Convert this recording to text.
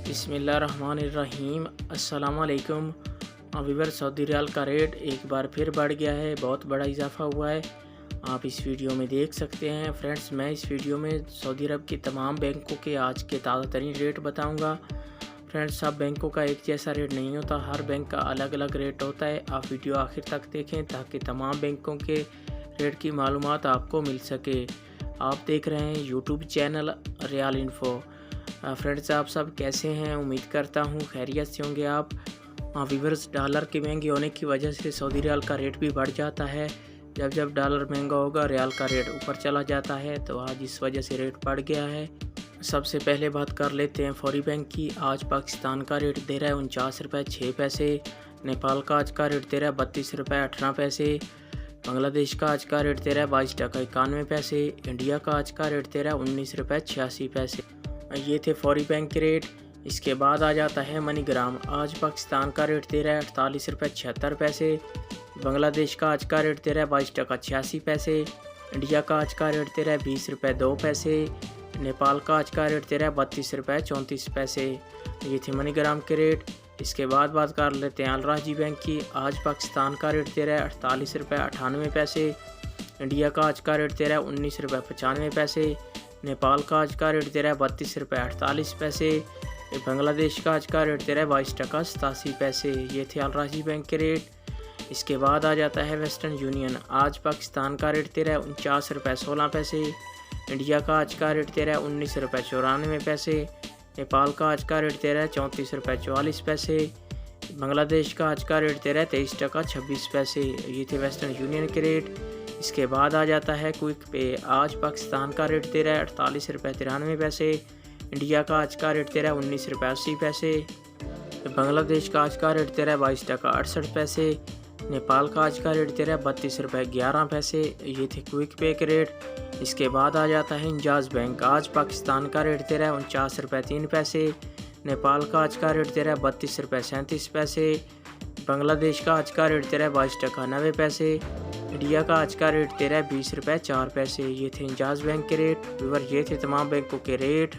बिस्मिल्लाहिर्रहमानिर्रहीम। अस्सलाम वालेकुम। वीवर सऊदी रियाल का रेट एक बार फिर बढ़ गया है, बहुत बड़ा इजाफा हुआ है। आप इस वीडियो में देख सकते हैं। फ्रेंड्स, मैं इस वीडियो में सऊदी अरब की तमाम बैंकों के आज के ताज़ा तरीन रेट बताऊंगा। फ्रेंड्स, सब बैंकों का एक जैसा रेट नहीं होता, हर बैंक का अलग अलग रेट होता है। आप वीडियो आखिर तक देखें ताकि तमाम बैंकों के रेट की मालूमात आपको मिल सके। आप देख रहे हैं YouTube channel real info. Friends, आप सब कैसे हैं? उम्मीद करता हूँ खैरियत से होंगे आप। व्यूअर्स, डॉलर के महंगे होने की वजह से सऊदी रियाल का रेट भी बढ़ जाता है। जब डॉलर महंगा होगा रियाल का रेट ऊपर चला जाता है, तो आज इस वजह से रेट बढ़ गया है। सबसे पहले बात कर लेते हैं फौरी बैंक की। आज पाकिस्तान का रेट दे रहा है 49 रुपये 6 पैसे। नेपाल का आज का रेट दे रहा है 32 रुपये 18 पैसे। बांग्लादेश का आज का रेट दे रहा है 22 टका 91 पैसे। इंडिया का आज का रेट दे रहा है 19 रुपये 86 पैसे। ये थे फौरी बैंक के रेट। इसके बाद आ जाता है मनीग्राम। आज पाकिस्तान का रेट दे रहा है 48 रुपये 76 पैसे। बांग्लादेश का आज का रेट दे रहा है 22 टका 86 पैसे। इंडिया का आज का रेट दे रहा है 20 रुपये 2 पैसे। नेपाल का आज का रेट दे रहा है 32 रुपये 34 पैसे। ये थे मनीग्राम के रेट। इसके बाद बात कर लेते हैं अल-राजी बैंक की। आज पाकिस्तान का रेट दे रहा है 48 रुपये 98 पैसे। इंडिया का आज का रेट दे रहा है 19 रुपये 95 पैसे। नेपाल का आज का रेट दे रहा है 32 रुपये 48 पैसे। बांग्लादेश का आज का रेट दे रहा है 22 टका 87 पैसे। ये थे अल-राजी बैंक के रेट। इसके बाद आ जाता है वेस्टर्न यूनियन। आज पाकिस्तान का रेट दे रहा है 49 रुपये 16 पैसे। इंडिया का आज का रेट दे रहा है 19 रुपये 94 पैसे। नेपाल का आज का रेट दे रहा है 34 रुपये 44 पैसे। बांग्लादेश का आज का रेट दे रहा है 23 टका 26 पैसे। ये थे वेस्टर्न यूनियन के रेट। इसके बाद आ जाता है क्विक पे। आज पाकिस्तान का रेट दे रहा है 48 रुपये 93 पैसे। इंडिया का आज का रेट दे रहा है 19 रुपये 80 पैसे। बांग्लादेश का आज का रेट दे रहा है 22 टका 68 पैसे। नेपाल का आज का रेट दे रहा है 32 रुपये 11 पैसे। ये थे क्विक पे के रेट। इसके बाद आ जाता है इंजाज बैंक। आज पाकिस्तान का रेट दे रहा है 49 रुपये 3 पैसे। नेपाल का आज का रेट दे रहा है 32 रुपये 37 पैसे। बांग्लादेश का आज का रेट दे रहा है 22 टका 90 पैसे। इंडिया का आज का रेट दे रहा है 20 रुपये 4 पैसे। ये थे इंजाज बैंक के रेट। व्यूअर, ये थे तमाम बैंकों के रेट।